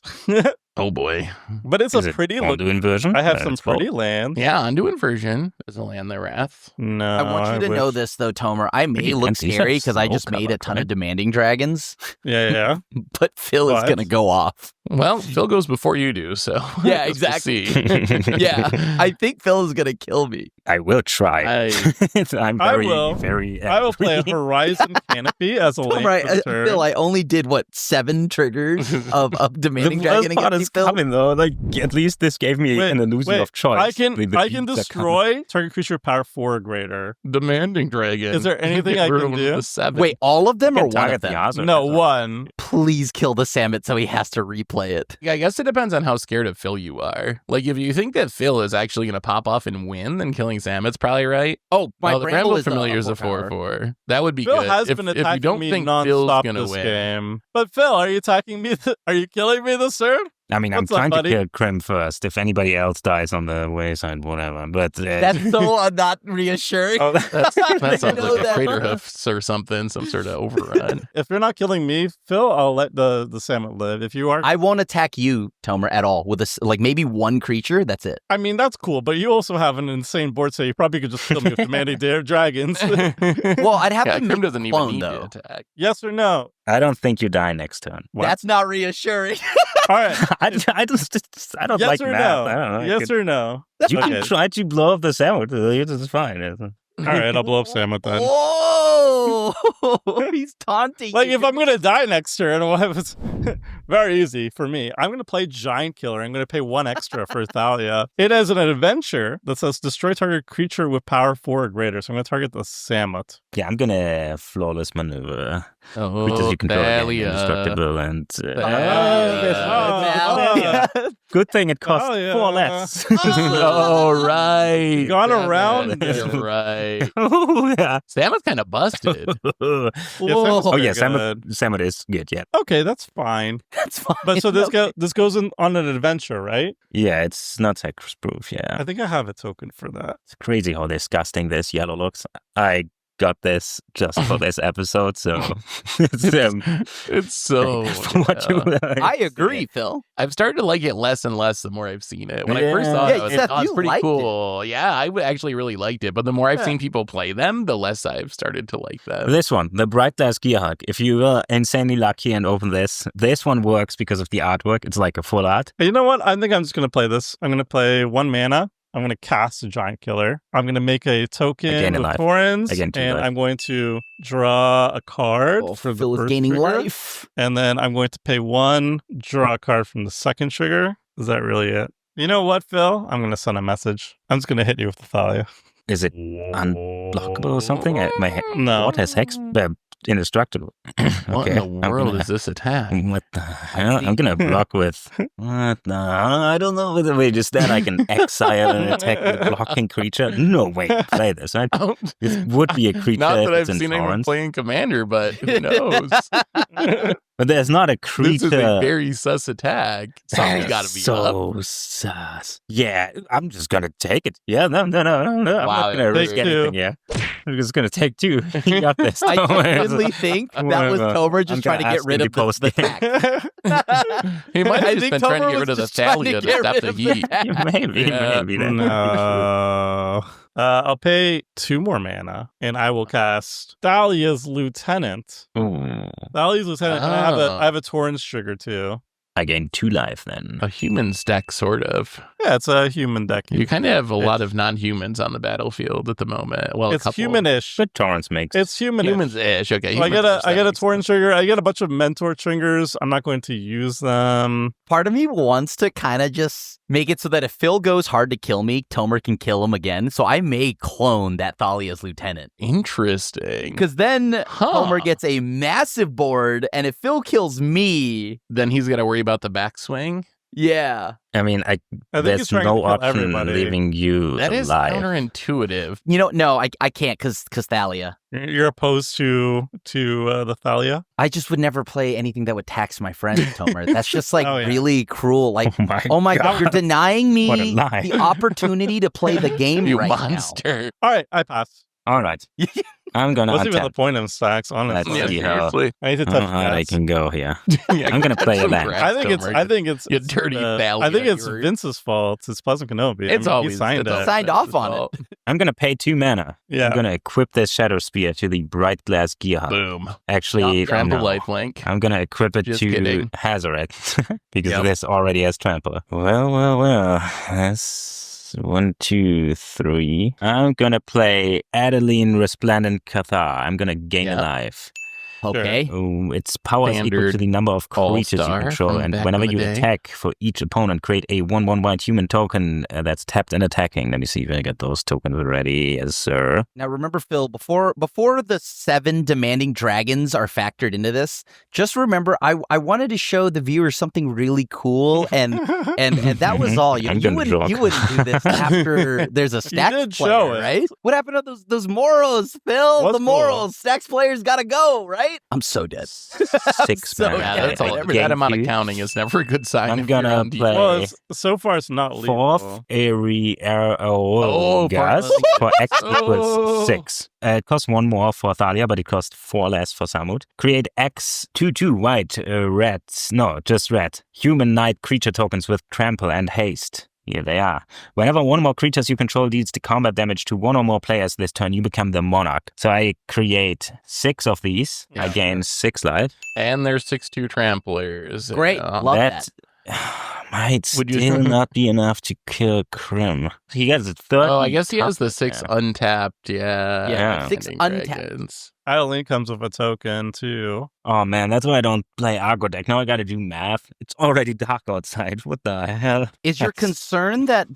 Oh boy. But it's Is a it pretty look. Ondu inversion? I have some That's cool. pretty lands. Yeah, undo inversion. There's a land there, Wrath. No. I want you to know wish- this, though, Tomer. I may you look can't see scary that because I just snow made a cover, ton right? of demanding dragons, Yeah. but Phil is What? going to go off. Well, Phil goes before you do, so Yeah, let's just exactly. see. Yeah, I think Phil is going to kill me. I will try. I'm I very, will. very I will play a angry. Horizon Canopy as a lane Right, for the turn. Phil, I only did, 7 triggers of demanding The dragon worst part against is you, Phil? coming though. Like at least this gave me Wait, an illusion wait, of choice. I can The I can beats are destroy target creature power 4 or greater. Demanding dragon. Is there anything Get I rid can of do? The 7. Wait, all of them or coming. one Target of the them? Azure No, Desert. 1. Please kill the Samet so he has to replay it. I guess it depends on how scared of Phil you are. Like, if you think that Phil is actually going to pop off and win, then killing Samet's probably right. Oh, my The Bramble is Familiar is a 4/4. That would be Phil good. has if, been if you attacking don't me think Phil's nonstop going to this win. game. But Phil, are you attacking me? Are you killing me this turn? I mean, I'm What's up, trying buddy? to kill Krim first. If anybody else dies on the wayside, whatever. But That's so not reassuring. oh, That sounds I like know a that. crater hoofs or something, some sort of overrun. If you're not killing me, Phil, I'll let the salmon live. If you are, I won't attack you, Tomer, at all. With maybe one creature. That's it. I mean, that's cool, but you also have an insane board, so you probably could just kill me with demanding dragons. Well, I'd have Yeah, to Krim make doesn't even clone, need though. to attack. Yes or no? I don't think you die next turn. What? That's not reassuring. All right. I don't Yes like or math. no? I don't know. Yes or no? You Okay. can try to blow up the sandwich. It's fine. All right, I'll blow up Samet then. Whoa! He's taunting. Like, you. if I'm going to die next turn, it's very easy for me. I'm going to play Giant Killer. I'm going to pay 1 extra for Thalia. It has an adventure that says destroy target creature with power 4 or greater. So I'm going to target the Samet. Yeah, I'm gonna flawless maneuver. Oh, Creatures you control again, Thalia. indestructible, and Thalia. good thing it cost Thalia. 4 less. Oh, right. Gone Damn around it. it. You're right. Oh yeah. Samet's kind of busted. Oh Samet's yeah, very good. Samet is good. Yeah, Okay, that's fine. That's fine. But so this goes on an adventure, right? yeah, it's not Sacred proof. Yeah, I think I have a token for that. it's crazy how disgusting this yellow looks. I got this just for this episode, so It's so. for what you like. I agree, Phil. I've started to like it less and less the more I've seen it. When I first saw Yeah, it, I was Seth, like, oh, it's you pretty liked cool. Yeah, I actually really liked it. But the more I've Yeah. seen people play them, the less I've started to like them. This one, the Bright Glass Gearhawk. If you were insanely lucky and open this one works because of the artwork. It's like a full art. You know what? I think I'm just going to play this. I'm going to play 1 mana. I'm going to cast a Giant Killer. I'm going to make a token Again with alive. Torrens. Again, two and life. I'm going to draw a card for the Phil is first gaining trigger. life. And then I'm going to pay 1, draw a card from the second trigger. Is that really it? You know what, Phil? I'm going to send a message. I'm just going to hit you with the Thalia. Is it unblockable or something? No. What has hex? Indestructible. What Okay, in the I'm world gonna- is this attack? What the hell? I'm gonna block with. What the? I don't know whether we just that I can exile and attack the blocking creature. No way, play this. Right? This would be a creature. Not that if I've it's in seen anyone Torrens. playing Commander, but who knows? But there's not a This creature. is a very sus attack. Something's got to be so up. sus. Yeah, I'm just gonna take it. Yeah, no. I'm Wow, not gonna risk take anything. two. Yeah, I'm just gonna take 2. You got this. I Don't worry. genuinely think that was Whatever. Tomer just I'm trying to gonna get ask rid him of to post the it. tax. He might I have just think been trying to Tomer get rid of was the just trying to Thalia to get stop rid the of heat. that. maybe Yeah. that. No. I'll pay 2 more mana, and I will cast Thalia's Lieutenant. Ooh. Thalia's Lieutenant. And I Ah. have a Torrens trigger too. I gain 2 life then. A human's deck, sort of. Yeah, it's a human deck. You kind of have a lot of non-humans on the battlefield at the moment. Well, It's a couple. humanish. But Torrance makes. It's humanish. Humans-ish. Okay. So I get humans-ish, a that makes Torrens sense. trigger. I get a bunch of mentor triggers. I'm not going to use them. Part of me wants to kind of just make it so that if Phil goes hard to kill me, Tomer can kill him again. So I may clone that Thalia's lieutenant. Interesting. Because then Huh. Tomer gets a massive board, and if Phil kills me, Then he's got to worry about the backswing. yeah. I mean, I think he's there's trying no to kill option everybody. leaving you That is alive. counterintuitive. You know, no, I can't because Thalia. You're opposed to the Thalia. I just would never play anything that would tax my friend, Tomer. That's just like Oh, yeah. really cruel. Like, Oh my God, you're denying What a me lie. the opportunity to play the game You right monster. All right, I pass. All right. I'm gonna What's even the attempt. point of stacks? Honestly, Let's see how- seriously. I need to How touch hard I grass. can go here. Yeah, I'm gonna play some a land. grass, I think it's. Tomer. I think it's. You it's dirty I think Thalia, it's you're- Vince's fault. It's Pleasant Kenobi. It's always he signed it's it. Signed always off on it. fault. I'm gonna pay 2 mana. Yeah. I'm gonna equip this Shadow Spear to the Bright Glass Gearhawk. Boom. Actually, Trample no. lifelink. I'm gonna equip it Just to kidding. Hazaret because Yep. this already has trample. Well. That's 1, 2, 3. I'm gonna play Adeline Resplendent Cathar. I'm gonna gain Yep. a life. Okay. Oh, its power is equal to Standard the number of creatures you all-star control, from and back whenever in the you day. attack for each opponent, create a 1/1 white human token that's tapped and attacking. Let me see if I get those tokens ready. Yes, sir. Now remember, Phil, before the 7 demanding dragons are factored into this, just remember I wanted to show the viewers something really cool, and that was all. You, I'm you gonna wouldn't draw. you wouldn't do this after there's a Stacks did player, show it. right? What happened to those morals, Phil? What's the morals. Stacks players gotta go, right? I'm so dead. 6 So mana. Yeah, okay. that's all. Never That amount Gain of 2. counting is never a good sign. I'm if you're gonna on play- Well, so far it's not legal. 4th area Oh, gas for X Oh. equals 6. It costs 1 more for Thalia, but it costs 4 less for Samut. Create X 2/2 white red. No, just red. Human knight creature tokens with trample and haste. Here they are. Whenever one or more creatures you control deals the combat damage to one or more players this turn, you become the monarch. So I create 6 of these. I Yeah. gain 6 life. And there's 6/2 tramplers. Great. Love that. Might Would you- still not be enough to kill Krim. He gets a 30. Oh, I guess he has the 6 Yeah. untapped. Yeah. Yeah. 6 Commanding untapped. dragons. Idling comes with a token too. Oh man, that's why I don't play aggro deck. Now I gotta do math. It's already dark outside. What the hell? Is your That's- concern that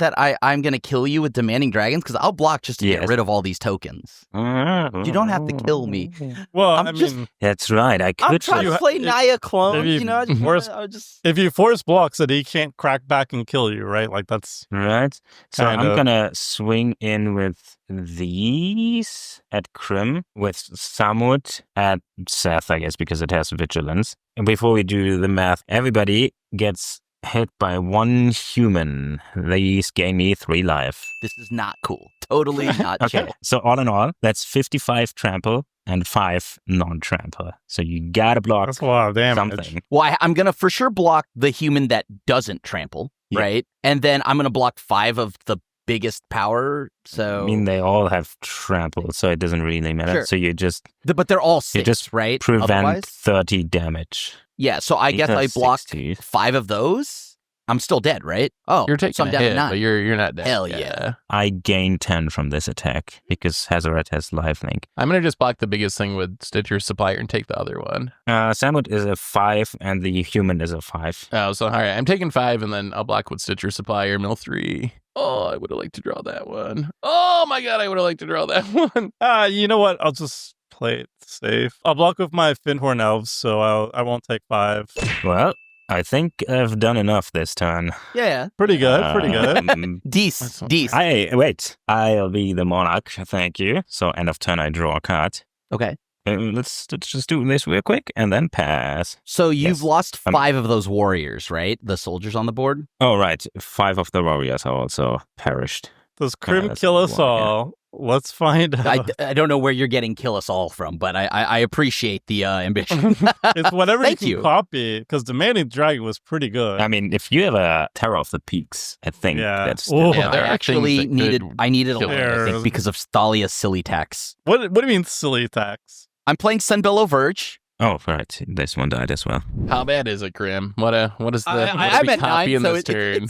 I'm going to kill you with demanding dragons? Because I'll block just to get Yes. rid of all these tokens. You don't have to kill me. Well, I'm I just- mean, That's right. I I'm could trying to you- play if- Naya clones, if you you know? I just, force- I just... if you force blocks it, he can't crack back and kill you, right? Like that's Right. So Kind I'm of. gonna swing in with these at Krim, with Samut at Seth, I guess, because it has vigilance. And before we do the math, everybody gets hit by 1 human. These gain me 3 life. This is not cool. Totally not Okay. chill. So all in all, that's 55 trample and 5 non-trample. So you gotta block that's a lot of damage. something. Well, I'm going to for sure block the human that doesn't trample, Yeah. right? And then I'm going to block 5 of the biggest power. So, I mean, they all have trample, so it doesn't really matter. Sure. So you just but they're all 6, just right? prevent Otherwise? 30 damage. Yeah, so I guess I Because blocked 60. 5 of those. I'm still dead, right? Oh, You're taking so I'm a down hit, to 9. but you're not dead. Hell yeah. I gain 10 from this attack because Hazaret has lifelink. I'm going to just block the biggest thing with Stitcher Supplier and take the other one. Samut is a 5 and the human is a 5. Oh, so all right. I'm taking 5 and then I'll block with Stitcher Supplier, mill 3. Oh, I would have liked to draw that one. Oh my god, I would have liked to draw that one. You know what? I'll just play it safe. I'll block with my Finhorn Elves, so I won't take 5. Well, I think I've done enough this turn. Yeah. Pretty good, pretty good. Deece. Wait. I'll be the monarch. Thank you. So end of turn, I draw a card. Okay. Let's just do this real quick and then pass. So you've Yes. lost 5 of those warriors, right? The soldiers on the board? Oh, right. 5 of the warriors are also perished. Does Krim that's kill a us lot, yeah. all? Let's find out. I don't know where you're getting kill us all from, but I appreciate the ambition. It's whatever you Thank can you. copy, because Demanding Dragon was pretty good. I mean, if you have a Terror of the Peaks, I think Yeah. that's Ooh. Yeah, I there are actually things that could I needed a kill lot, I us. think, because of Thalia's silly tax. What do you mean silly attacks? I'm playing Sunbillow Verge. Oh, right. This one died as well. How bad is it, Grim? What is the what I'm are we at 9, copying so this turn?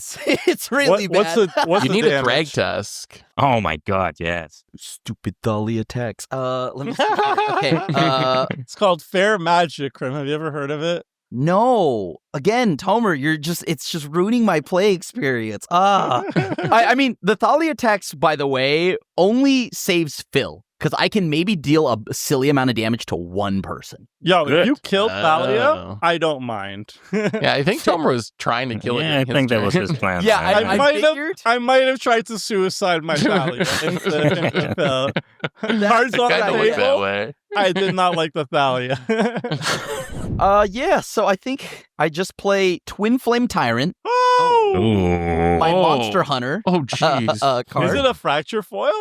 it's really What's bad. what's You the need a damage? Thrag Tusk. Oh my god, yes. Stupid Thalia tax. Let me see. Okay. It's called Fair Magic, Krim. Have you ever heard of it? No. Again, Tomer, it's just ruining my play experience. I mean, the Thalia tax, by the way, only saves Phil. Because I can maybe deal a silly amount of damage to one person. Yo, Good. if you killed Thalia, Oh. I don't mind. Yeah, I think Tomer was trying to kill it. Yeah, I in his think that was turn. his plan. Yeah, right? I might figured. might have tried to suicide my Thalia instead. Cards I on the kind of look that table. way. I did not like the Thalia. Yeah, so I think I just play Twin Flame Tyrant, Oh! Ooh. my Oh. Monster Hunter Oh, jeez. card. Is it a fracture foil?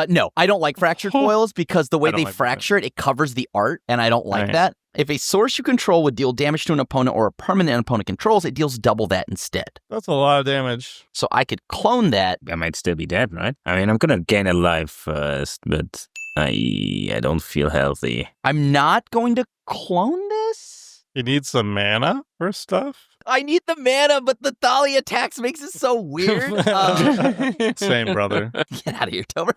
No, I don't like fractured foils because the way I don't they like that. fracture it covers the art, and I don't like Right. that. If a source you control would deal damage to an opponent or a permanent an opponent controls, it deals double that instead. That's a lot of damage. So I could clone that. I might still be dead, right? I mean, I'm gonna gain a life first, but I don't feel healthy. I'm not going to clone this. You need some mana for stuff? I need the mana, but the Thalia tax makes it so weird. Same, brother. Get out of here, Tomer.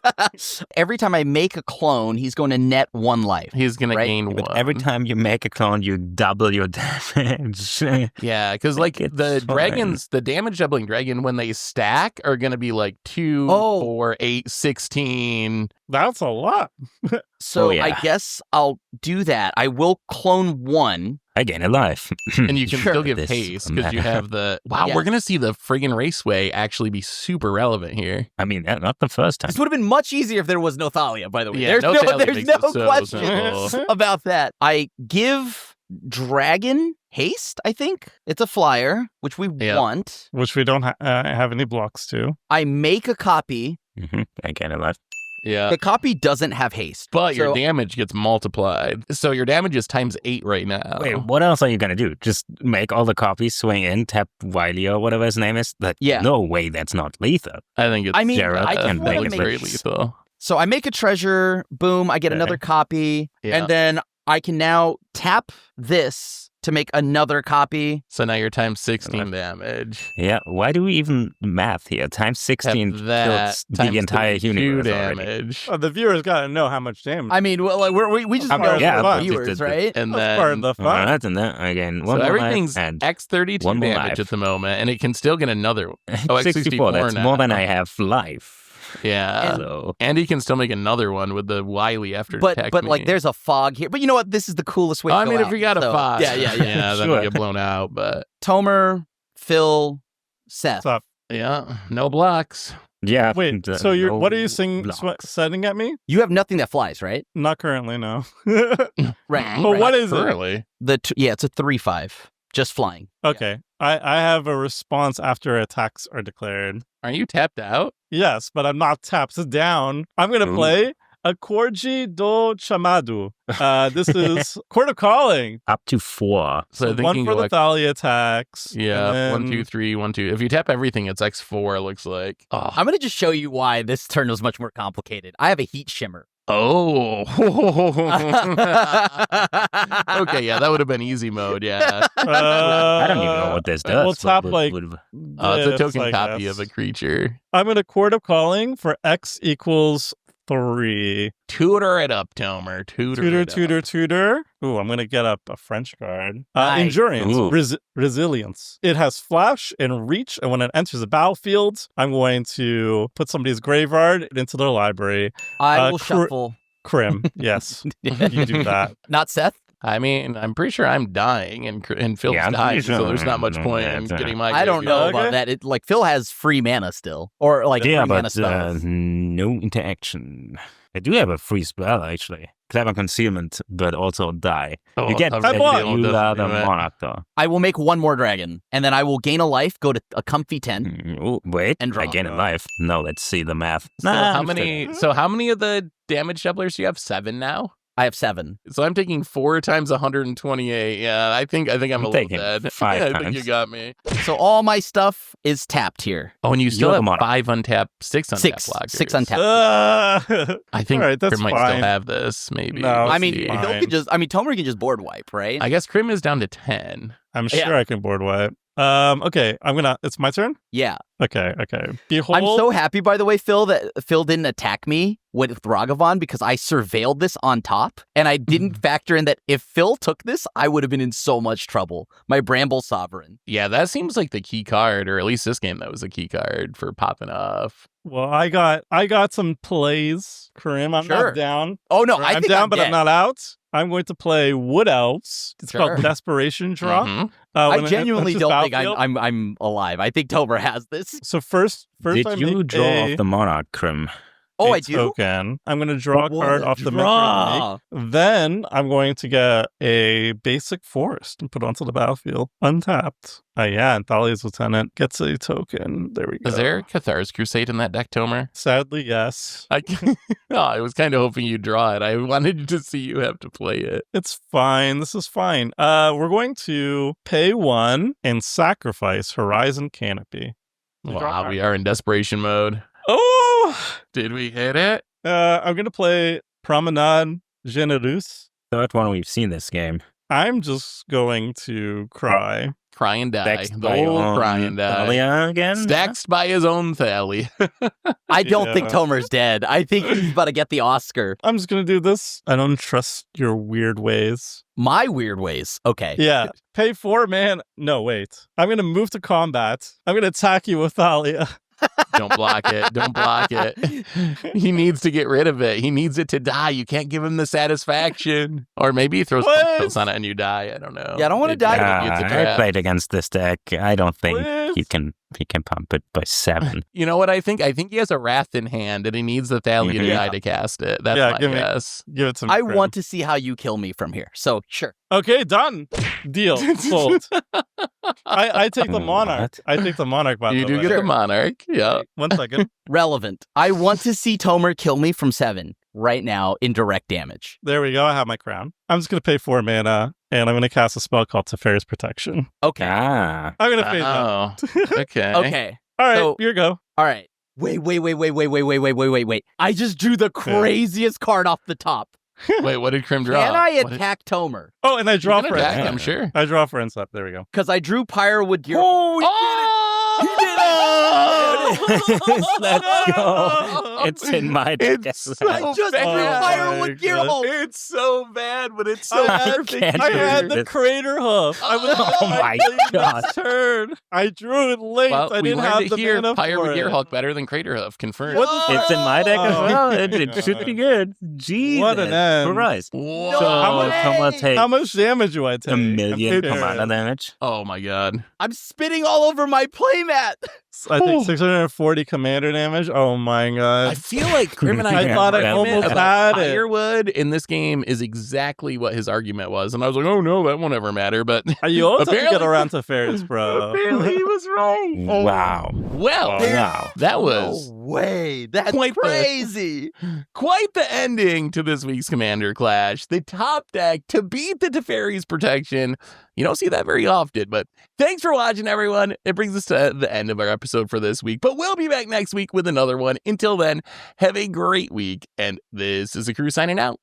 Every time I make a clone, he's going to net 1 life. He's gonna Right, gain But one. every time you make a clone, you double your damage. Yeah, because like it's the fine. dragons, the damage doubling dragon, when they stack, are gonna be like 2, Oh. 4, 8, 16. That's a lot. So Oh, yeah. I guess I'll do that. I will clone 1. I gain a life. And you can Sure. still give This haste because you matter. have the wow. Yeah. We're gonna see the friggin' raceway actually be super relevant here. I mean, not the first time. This would have been much easier if there was no Thalia, by the way. Yeah, there's no no, Thalia there's makes no it so question simple. about that. I give Dragon haste, I think. It's a flyer, which we Yeah. want. Which we don't have any blocks to. I make a copy. I gain a life. Yeah. The copy doesn't have haste. But your So- damage gets multiplied. So your damage is times 8 right now. Wait, what else are you gonna do? Just make all the copies, swing in, tap Wiley or whatever his name is? Yeah. No way, that's not lethal. I think it's I mean, Jared I can can make really it make very make- lethal. So I make a treasure, boom, I get Okay. another copy, Yeah. and then I can now tap this to make another copy. So now you're times 16 damage. Yeah, why do we even math here? Times 16 Have that kills the times entire 32 universe already. damage. Oh, the viewers got to know how much damage. I mean, well, like, we just I'm know yeah, for but the viewers, the- right? And That's part of then the fun. Alright, and then again, so one more everything's life and X32 one more damage life. at the moment, and it can still get another one. Oh, X64 64. That's now. more than I have life. Yeah. So And he can still make another one with the Wily after But attack like, me. there's a fog here. But you know what? This is the coolest way. Oh, to I go mean, if out. we got a So, 5. yeah. then Sure. we get blown out. But Tomer, Phil, Seth. What's up? yeah, no blocks. yeah. Wait, the- so you're no what are you blocks. setting at me? You have nothing that flies, right? Not currently, no. Right. But what is it? Currently. It's a 3/5, just flying. Okay, I have a response after attacks are declared. Are you tapped out? Yes, but I'm not tapped down. I'm gonna Ooh. play a Corgi do Chamado. This is Court of Calling. Up to 4. So I think you one can for go the like, Thalia attacks. yeah, and 1, then- 2, 3, 1, 2. If you tap everything, it's X4, it looks like. Oh. I'm gonna just show you why this turn was much more complicated. I have a heat shimmer. Oh. Okay, yeah, that would have been easy mode, yeah. I don't even know what this does. We'll tap What- like what- It's a this, token I copy guess. of a creature. I'm gonna Court of Calling for X equals 3. Tutor it up, Tomer. Tutor. Ooh, I'm gonna get up a French card. Nice. Endurance, Ooh. resilience. It has flash and reach, and when it enters the battlefield, I'm going to put somebody's graveyard into their library. I will Cr- shuffle. Crim, yes, you do that. Not Seth. I mean, I'm pretty sure I'm dying and Phil's Yeah, I'm dying, pretty so sure there's not much point in that's, getting my I don't know graveyard. about Okay. that. It like Phil has free mana still, or like Yeah, free mana but spells. no interaction. I do have a free spell, actually. Clever Concealment, but also die. Oh, You get I'm that block. dealing you with are this the anyway. monarch, though. I will make one more dragon, and then I will gain a life, go to a comfy 10. Oh, wait, And draw. I gain a life. No, let's see the math. So Nah, how I'm many? So how many of the damage doublers do you have? 7 now. I have 7. So I'm taking 4 times 128. Yeah, I think I'm a little taking dead. 5 I think times. you got me. So all my stuff is tapped here. Oh, and you still You're the have monarch. 5 untapped, 6 untapped 6. blockers. 6 untapped. I think All right, that's Krim might fine. still have this. Maybe. No, Let's I mean, see. fine. Phil could just. I mean, Tomer can just board wipe, right? I guess Krim is down to 10. I'm sure Yeah. I can board wipe. Okay, it's my turn? Yeah. Okay. Behold. I'm so happy, by the way, Phil, that Phil didn't attack me with Ragavan because I surveilled this on top, and I didn't factor in that if Phil took this, I would have been in so much trouble. My Bramble Sovereign. Yeah, that seems like the key card, or at least this game that was a key card for popping off. Well, I got some plays, Karim. I'm Sure. not down. Oh no, I'm I think down, I'm but dead. I'm not out. I'm going to play Wood Elves. It's Sure. called Desperation Draw. Mhm. I When it genuinely enters don't think battlefield- I'm alive. I think Tomer has this. So first Did I you make draw a, off the monarch, Krim? Oh, a I do. token. I'm going to draw a What card a off the draw. mentor. Then I'm going to get a basic forest and put onto the battlefield, untapped. Yeah, and Thalia's Lieutenant gets a token. There we go. Is there a Cathar's Crusade in that deck, Tomer? Sadly, yes. I was kind of hoping you'd draw it. I wanted to see you have to play it. It's fine. This is fine. We're going to pay 1 and sacrifice Horizon Canopy. Wow, we are in desperation mode. Oh! Did we hit it? I'm going to play Promenade Genereuse. Third one we've seen this game. I'm just going to cry. Cry and die. Stacked The by old your cry own and die. Thalia again? Stacked by his own Thali. I don't think Yeah. Tomer's dead. I think he's about to get the Oscar. I'm just going to do this. I don't trust your weird ways. My weird ways. Okay. Yeah. Pay 4, man. No, wait. I'm going to move to combat. I'm going to attack you with Thalia. Don't block it. Don't block it. He needs to get rid of it. He needs it to die. You can't give him the satisfaction. Or maybe he throws What? pills on it and you die. I don't know. Yeah, I don't wanna Maybe die. it's a I trap. played against this deck. I don't think Please. he can pump it by 7. You know what I think? I think he has a Wrath in hand and he needs the Thalia to Yeah. die to cast it. That's Yeah, my give me- guess. Give it some I credit. want to see how you kill me from here. So sure. Okay, done. Deal. Sold. I take the Monarch. What? I take the Monarch, by You the do way. get the Monarch. Yeah. 1 second. Relevant. I want to see Tomer kill me from 7 right now in direct damage. There we go. I have my crown. I'm just going to pay 4 mana, and I'm going to cast a spell called Teferi's Protection. Okay. Ah. I'm going to pay that. Oh, okay. Okay. All right, So- here you go. All right. Wait. I just drew the craziest card off the top. Wait, what did Krim draw? Can I What did- attack Tomer? Oh, and I You draw can for attack Instep. him, sure. I draw for Instep. There we go. Because I drew Pyrewood Gear. Let's go. It's in my deck. It's so I just drew bad. Pyrewood Gearhulk. It's so bad, but it's so I had- perfect. can't I do had the this. Crater Hoof. I was Oh my God. turn. I drew it late. Well, I we didn't learned have it the here. mana Pyre for with it. Gearhulk better than Craterhoof. Confirmed. What the It's in my deck as Oh, well. It my should be God. good. Jesus What an end. Christ. Whoa. So, how much- Tomer takes How much damage do I take? a million I'm commander curious. damage. Oh my god. I'm spitting all over my playmat. I think Ooh. 640 commander damage. Oh my I god. feel like Krim and I I thought I almost about had it. Firewood in this game is exactly what his argument was. And I was like, oh no, that won't ever matter. But You always have to get Apparently- around to Ferris, bro. apparently he was right. Wow. Well, Wow. that was No way. That's Quite the- crazy. quite the ending to this week's Commander Clash. The top deck to beat the Teferi's protection. You don't see that very often, but thanks for watching, everyone. It brings us to the end of our episode for this week, but we'll be back next week with another one. Until then, have a great week, and this is the crew signing out.